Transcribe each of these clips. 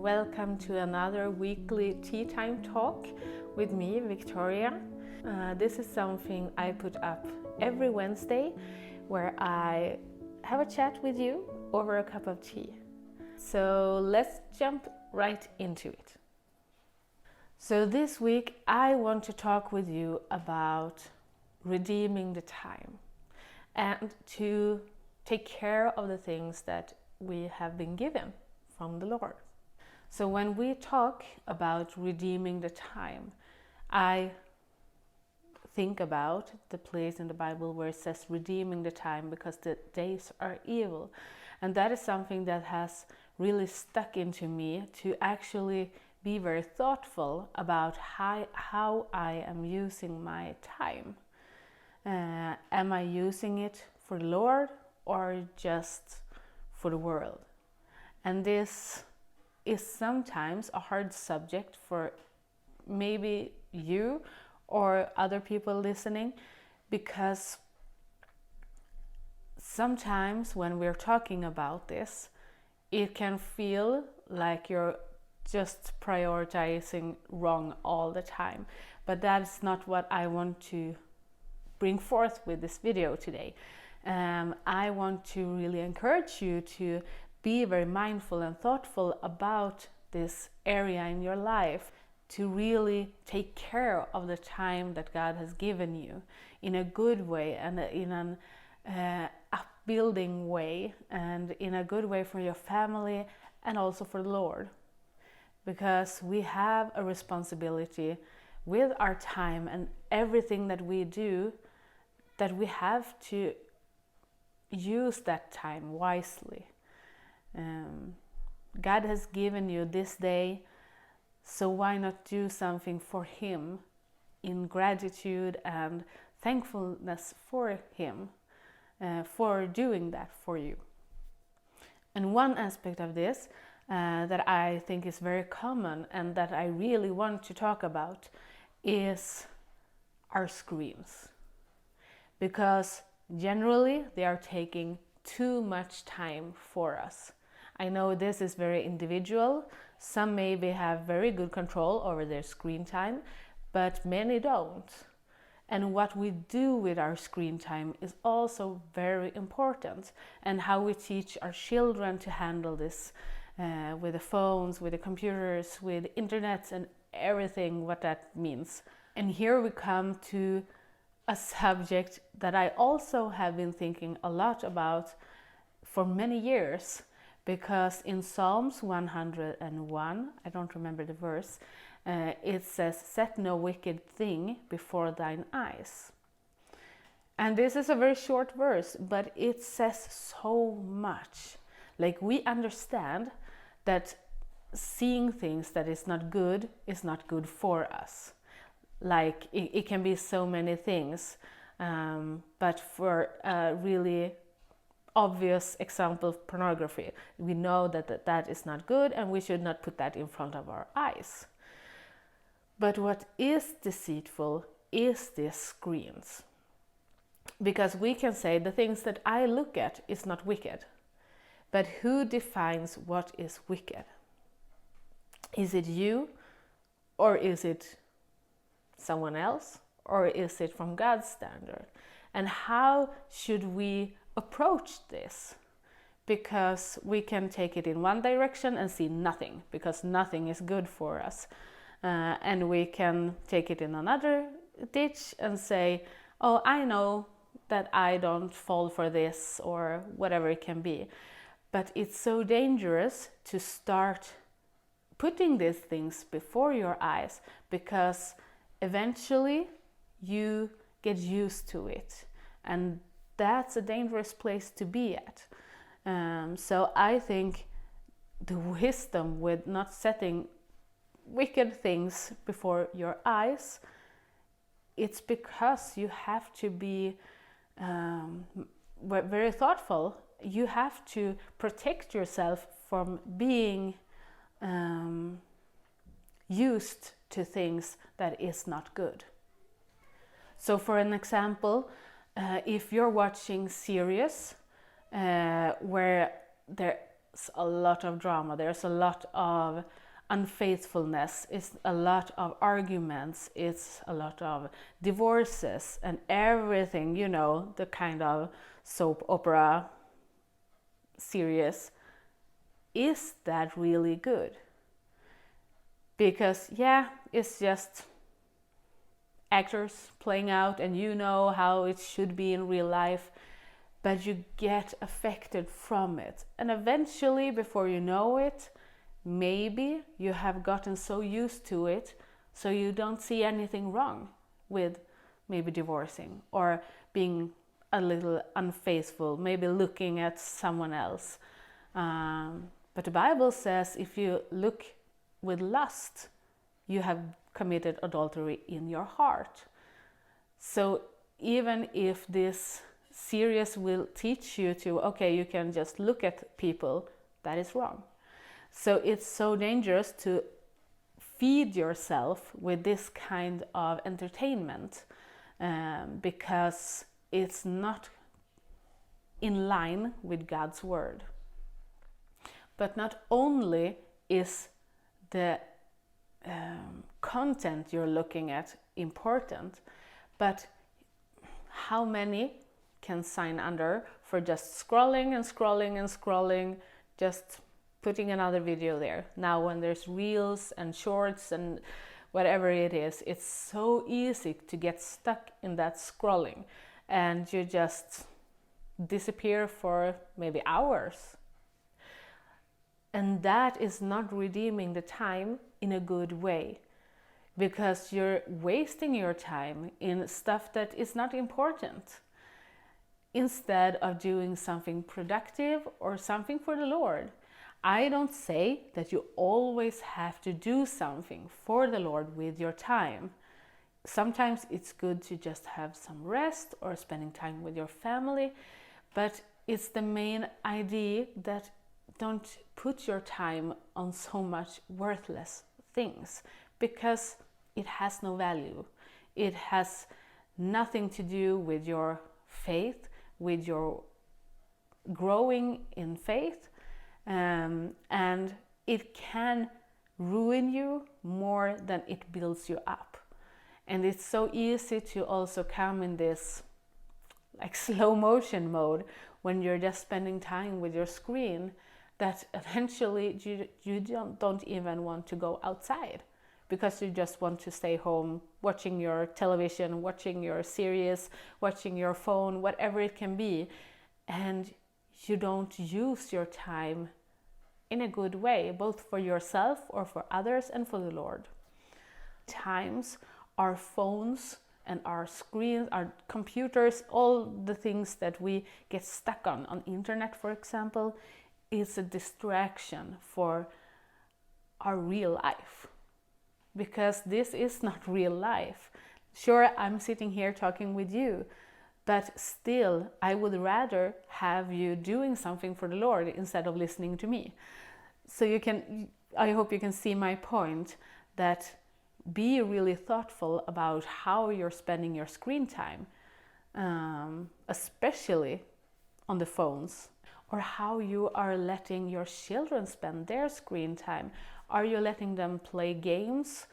welcome to another weekly Tea Time talk with me, Victoria. This is something I put up every Wednesday where I have a chat with you over a cup of tea. So let's jump right into it. So this week I want to talk with you about redeeming the time and to take care of the things that we have been given from the Lord. So when we talk about redeeming the time, I think about the place in the Bible where it says redeeming the time because the days are evil. And that is something that has really stuck into me to actually be very thoughtful about how I am using my time. Am I using it for the Lord or just for the world? And this is sometimes a hard subject for maybe you or other people listening, because sometimes when we're talking about this, it can feel like you're just prioritizing wrong all the time. But that's not what I want to bring forth with this video today. I want to really encourage you to be very mindful and thoughtful about this area in your life, to really take care of the time that God has given you in a good way and in an upbuilding way, and in a good way for your family and also for the Lord. Because we have a responsibility with our time and everything that we do, that we have to use that time wisely. God has given you this day, so why not do something for Him in gratitude and thankfulness for Him for doing that for you. And one aspect of this that I think is very common and that I really want to talk about is our screens. Because generally they are taking too much time for us. I know this is very individual. Some maybe have very good control over their screen time, but many don't. And what we do with our screen time is also very important, and how we teach our children to handle this with the phones, with the computers, with internet and everything what that means. And here we come to a subject that I also have been thinking a lot about for many years, because in Psalms 101, I don't remember the verse, it says, "Set no wicked thing before thine eyes." And this is a very short verse, but it says so much. Like, we understand that seeing things that is not good for us. Like, it can be so many things, but for a really obvious example of pornography, we know that is not good and we should not put that in front of our eyes. But what is deceitful is these screens. Because we can say the things that I look at is not wicked, but who defines what is wicked? Is it you, or is it someone else, or is it from God's standard? And how should we approach this? Because we can take it in one direction and see nothing, because nothing is good for us. And we can take it in another ditch and say, oh, I know that I don't fall for this, or whatever it can be. But it's so dangerous to start putting these things before your eyes, because eventually you get used to it, and that's a dangerous place to be at. So I think the wisdom with not setting wicked things before your eyes, it's because you have to be very thoughtful. You have to protect yourself from being used to things that is not good. So for an example, if you're watching series where there a lot of drama, there's a lot of unfaithfulness, it's a lot of arguments, it's a lot of divorces and everything, you know, the kind of soap opera series. Is that really good? Because yeah, it's just actors playing out and you know how it should be in real life, but you get affected from it. And eventually, before you know it, maybe you have gotten so used to it so you don't see anything wrong with maybe divorcing or being a little unfaithful, maybe looking at someone else. But the Bible says if you look with lust, you have committed adultery in your heart. So even if this series will teach you to, okay, you can just look at people, that is wrong. So it's so dangerous to feed yourself with this kind of entertainment, because it's not in line with God's word. But not only is the content you're looking at important, but how many can sign under for just scrolling and scrolling and scrolling, just putting another video there. Now when there's reels and shorts and whatever it is, it's so easy to get stuck in that scrolling and you just disappear for maybe hours. And that is not redeeming the time in a good way, because you're wasting your time in stuff that is not important, instead of doing something productive or something for the Lord. I don't say that you always have to do something for the Lord with your time. Sometimes it's good to just have some rest or spending time with your family, but it's the main idea that don't put your time on so much worthless things, because it has no value. It has nothing to do with your faith, with your growing in faith, and it can ruin you more than it builds you up. And it's so easy to also come in this like slow motion mode when you're just spending time with your screen, that eventually you don't even want to go outside, because you just want to stay home watching your television, watching your series, watching your phone, whatever it can be, and you don't use your time in a good way, both for yourself or for others and for the Lord. Times our phones and our screens, our computers, all the things that we get stuck on internet, for example, is a distraction for our real life. Because this is not real life. Sure, I'm sitting here talking with you, but still, I would rather have you doing something for the Lord instead of listening to me. So I hope you can see my point, that be really thoughtful about how you're spending your screen time, especially on the phones, or how you are letting your children spend their screen time. Are you letting them play games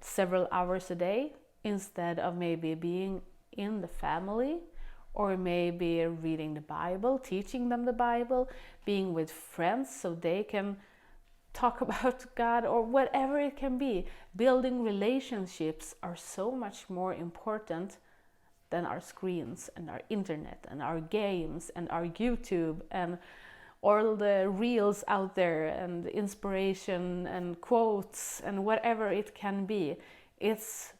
several hours a day instead of maybe being in the family, or maybe reading the Bible, teaching them the Bible, being with friends so they can talk about God, or whatever it can be? Building relationships are so much more important than our screens and our internet and our games and our YouTube and all the reels out there and inspiration and quotes and whatever it can be. It's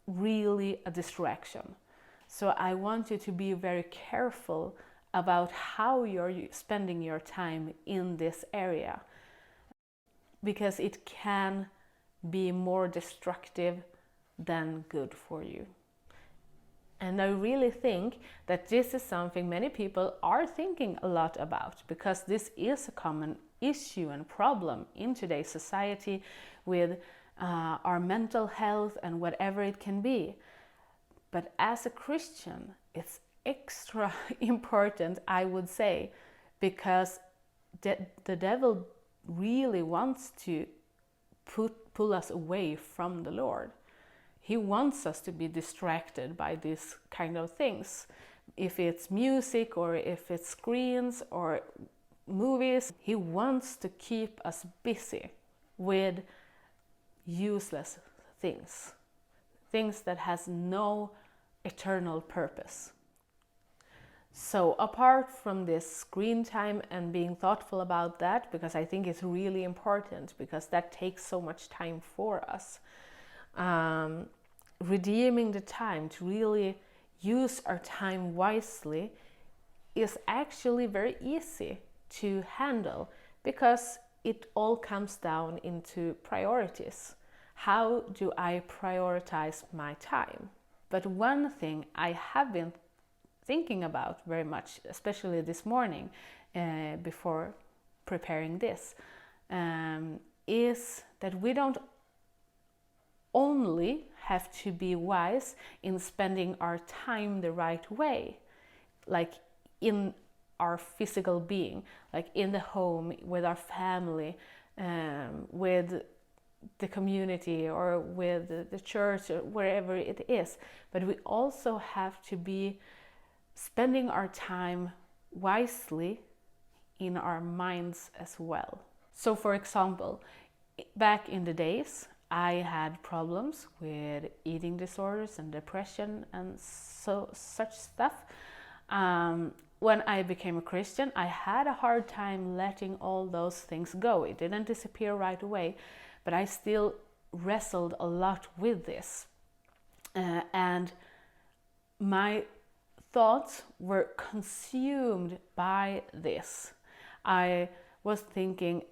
really a distraction. So I want you to be very careful about how you're spending your time in this area, because it can be more destructive than good for you. And I really think that this is something many people are thinking a lot about, because this is a common issue and problem in today's society with our mental health and whatever it can be. But as a Christian, it's extra important, I would say, because the devil really wants to pull us away from the Lord. He wants us to be distracted by these kind of things. If it's music or if it's screens or movies, he wants to keep us busy with useless things. Things that has no eternal purpose. So apart from this screen time and being thoughtful about that, because I think it's really important, because that takes so much time for us, redeeming the time to really use our time wisely is actually very easy to handle, because it all comes down into priorities. How do I prioritize my time? But one thing I have been thinking about very much, especially this morning before preparing this, is that we don't only have to be wise in spending our time the right way, like in our physical being, like in the home, with our family, with the community, or with the church, or wherever it is. But we also have to be spending our time wisely in our minds as well. So for example, back in the days, I had problems with eating disorders and depression and such stuff. When I became a Christian, I had a hard time letting all those things go. It didn't disappear right away, but I still wrestled a lot with this. And my thoughts were consumed by this. I was thinking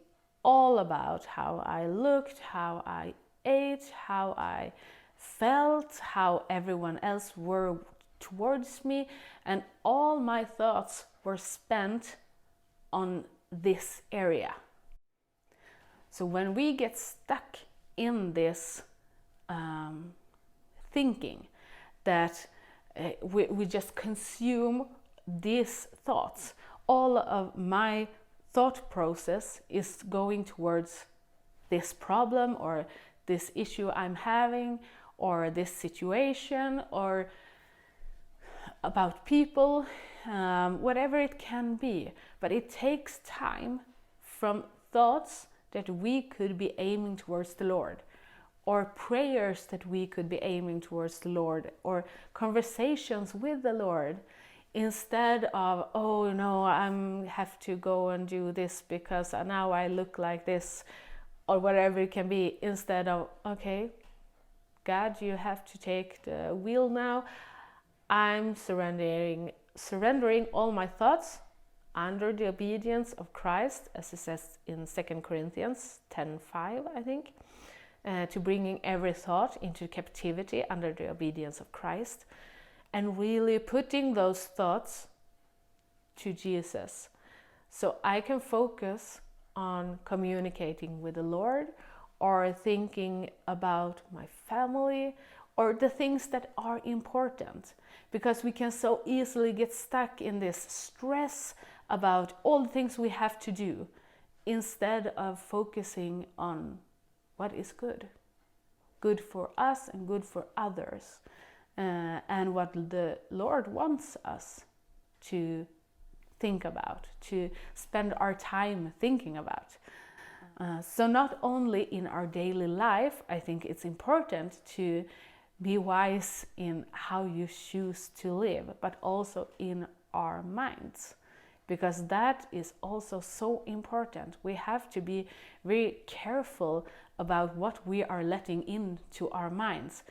all about how I looked, how I ate, how I felt, how everyone else were towards me, and all my thoughts were spent on this area. So when we get stuck in this thinking that we just consume these thoughts, all of my thought process is going towards this problem or this issue I'm having, or this situation, or about people, whatever it can be. But it takes time from thoughts that we could be aiming towards the Lord, or prayers that we could be aiming towards the Lord, or conversations with the Lord, instead of, oh no, I have to go and do this because now I look like this, or whatever it can be. Instead of, okay, God, you have to take the wheel now. I'm surrendering all my thoughts under the obedience of Christ, as it says in 2 Corinthians 10:5, I think, to bringing every thought into captivity under the obedience of Christ, and really putting those thoughts to Jesus, so I can focus on communicating with the Lord, or thinking about my family, or the things that are important. Because we can so easily get stuck in this stress about all the things we have to do, instead of focusing on what is good for us and good for others, and what the Lord wants us to think about, to spend our time thinking about. So not only in our daily life, I think it's important to be wise in how you choose to live, but also in our minds, because that is also so important. We have to be very careful about what we are letting into our minds.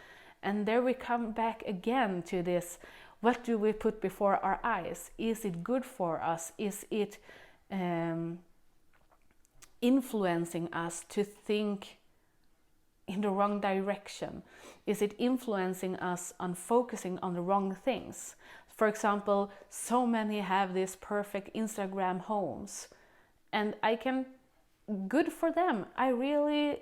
And there we come back again to this: what do we put before our eyes? Is it good for us? Is it influencing us to think in the wrong direction? Is it influencing us on focusing on the wrong things? For example, so many have these perfect Instagram homes, and good for them. I really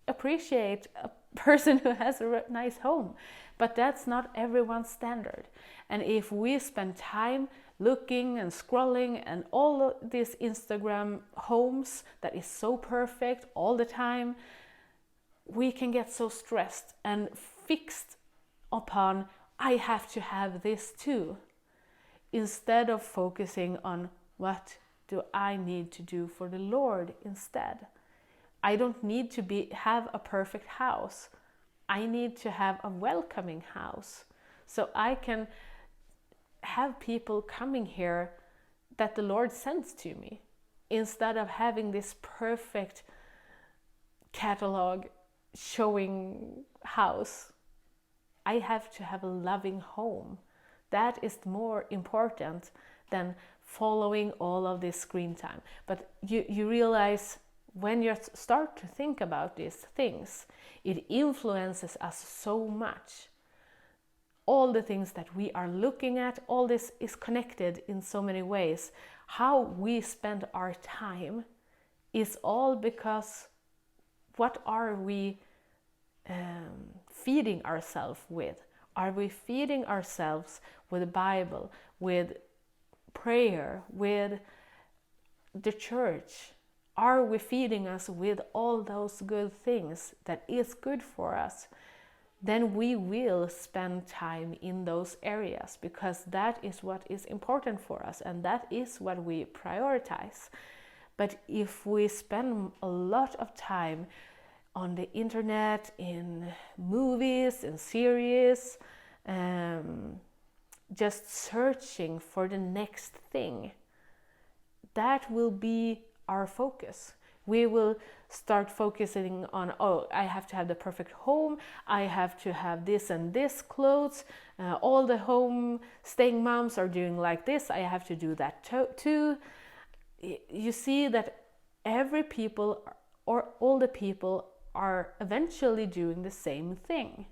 appreciate a person who has a nice home, but that's not everyone's standard. And if we spend time looking and scrolling and all of these Instagram homes that is so perfect all the time, we can get so stressed and fixed upon, I have to have this too, instead of focusing on what do I need to do for the Lord instead. I don't need to have a perfect house. I need to have a welcoming house. So I can have people coming here that the Lord sends to me, instead of having this perfect catalog showing house. I have to have a loving home. That is more important than following all of this screen time. But you realize, when you start to think about these things, it influences us so much. All the things that we are looking at, all this is connected in so many ways. How we spend our time is all because what are we feeding ourselves with? Are we feeding ourselves with the Bible, with prayer, with the church? Are we feeding us with all those good things that is good for us? Then we will spend time in those areas, because that is what is important for us and that is what we prioritize. But if we spend a lot of time on the internet, in movies, in series, just searching for the next thing, that will be our focus. We will start focusing on, oh, I have to have the perfect home, I have to have this and this clothes, all the home staying moms are doing like this, I have to do that too. You see that every people, or all the people, are eventually doing the same thing,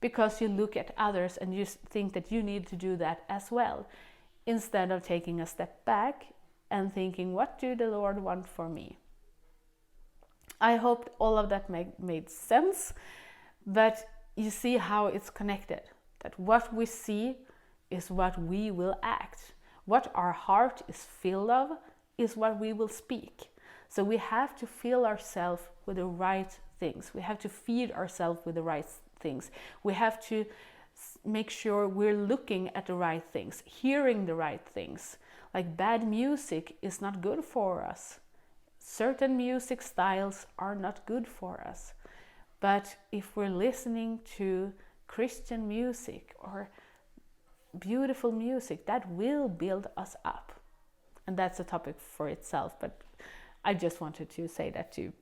because you look at others and you think that you need to do that as well, instead of taking a step back and thinking, what do the Lord want for me? I hope all of that made sense, but you see how it's connected, that what we see is what we will act. What our heart is filled of is what we will speak. So we have to fill ourselves with the right things. We have to feed ourselves with the right things. We have to make sure we're looking at the right things, hearing the right things. Like, bad music is not good for us. Certain music styles are not good for us. But if we're listening to Christian music or beautiful music, that will build us up. And that's a topic for itself, but I just wanted to say that too.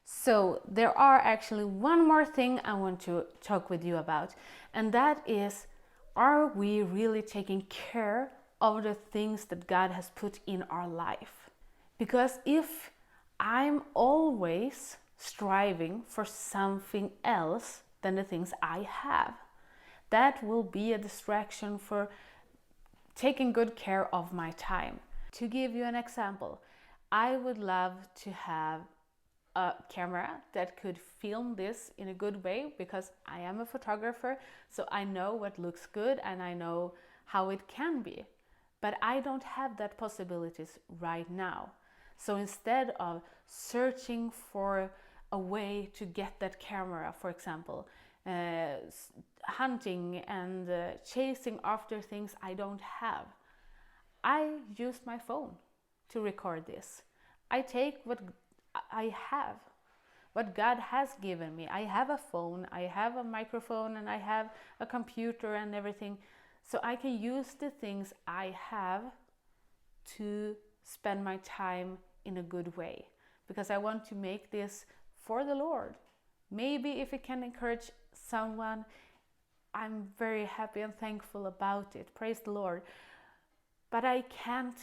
So there are actually one more thing I want to talk with you about, and that is, are we really taking care of the things that God has put in our life? Because if I'm always striving for something else than the things I have, that will be a distraction for taking good care of my time. To give you an example, I would love to have a camera that could film this in a good way, because I am a photographer, so I know what looks good and I know how it can be. But I don't have that possibilities right now. So instead of searching for a way to get that camera, for example, hunting and chasing after things I don't have, I use my phone to record this. I take what I have, what God has given me. I have a phone, I have a microphone, and I have a computer and everything. So I can use the things I have to spend my time in a good way, because I want to make this for the Lord. Maybe if it can encourage someone, I'm very happy and thankful about it. Praise the Lord. But I can't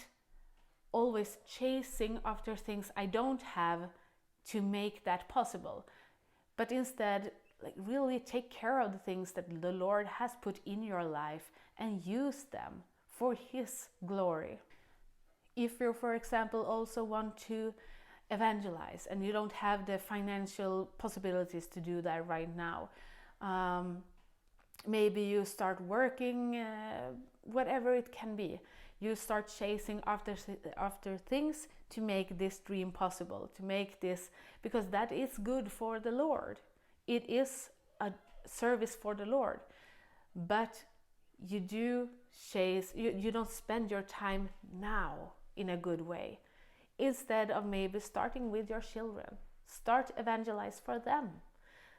always chasing after things I don't have to make that possible. But instead, really take care of the things that the Lord has put in your life and use them for His glory. If you, for example, also want to evangelize and you don't have the financial possibilities to do that right now, maybe you start working, whatever it can be. You start chasing after things to make this dream possible, to make this, because that is good for the Lord. It is a service for the Lord. But you do chase, you don't spend your time now in a good way. Instead of maybe starting with your children, start evangelize for them.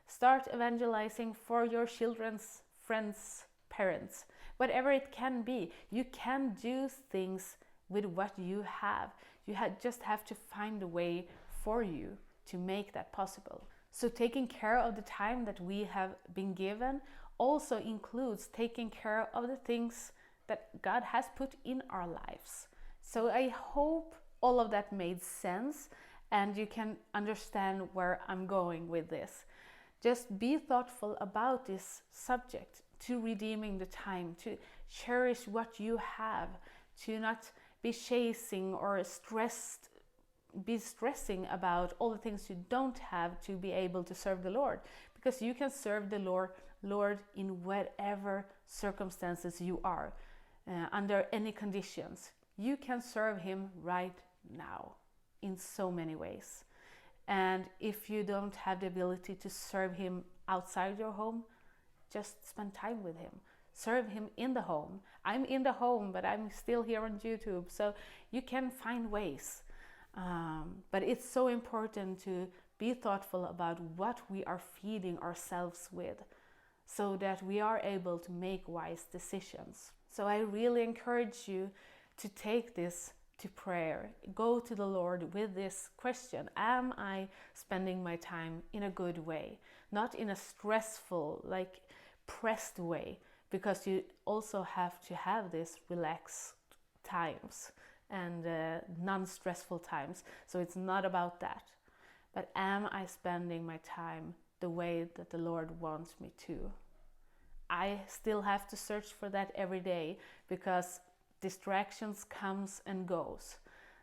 Start evangelizing for your children's friends, parents, whatever it can be. You can do things with what you have. You just have to find a way for you to make that possible. So taking care of the time that we have been given also includes taking care of the things that God has put in our lives. So I hope all of that made sense and you can understand where I'm going with this. Just be thoughtful about this subject, to redeeming the time, to cherish what you have, to not be chasing or stressing about all the things you don't have to be able to serve the Lord, because you can serve the Lord in whatever circumstances you are, under any conditions. You can serve Him right now in so many ways. And if you don't have the ability to serve Him outside your home, just spend time with Him. Serve Him in the home. I'm in the home, but I'm still here on YouTube, so you can find ways. But it's so important to be thoughtful about what we are feeding ourselves with, so that we are able to make wise decisions. So I really encourage you to take this to prayer. Go to the Lord with this question: am I spending my time in a good way? Not in a stressful, pressed way, because you also have to have this relaxed times and non-stressful times. So it's not about that. But am I spending my time the way that the Lord wants me to? I still have to search for that every day, because distractions comes and goes.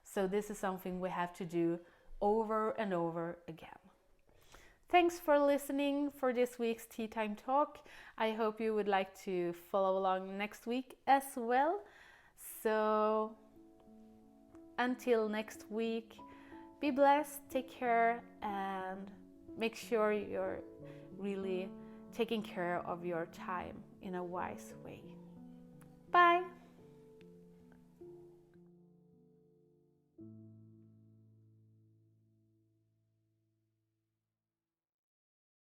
So this is something we have to do over and over again. Thanks for listening for this week's Tea Time Talk. I hope you would like to follow along next week as well. So until next week, be blessed, take care, and make sure you're really taking care of your time in a wise way. Bye!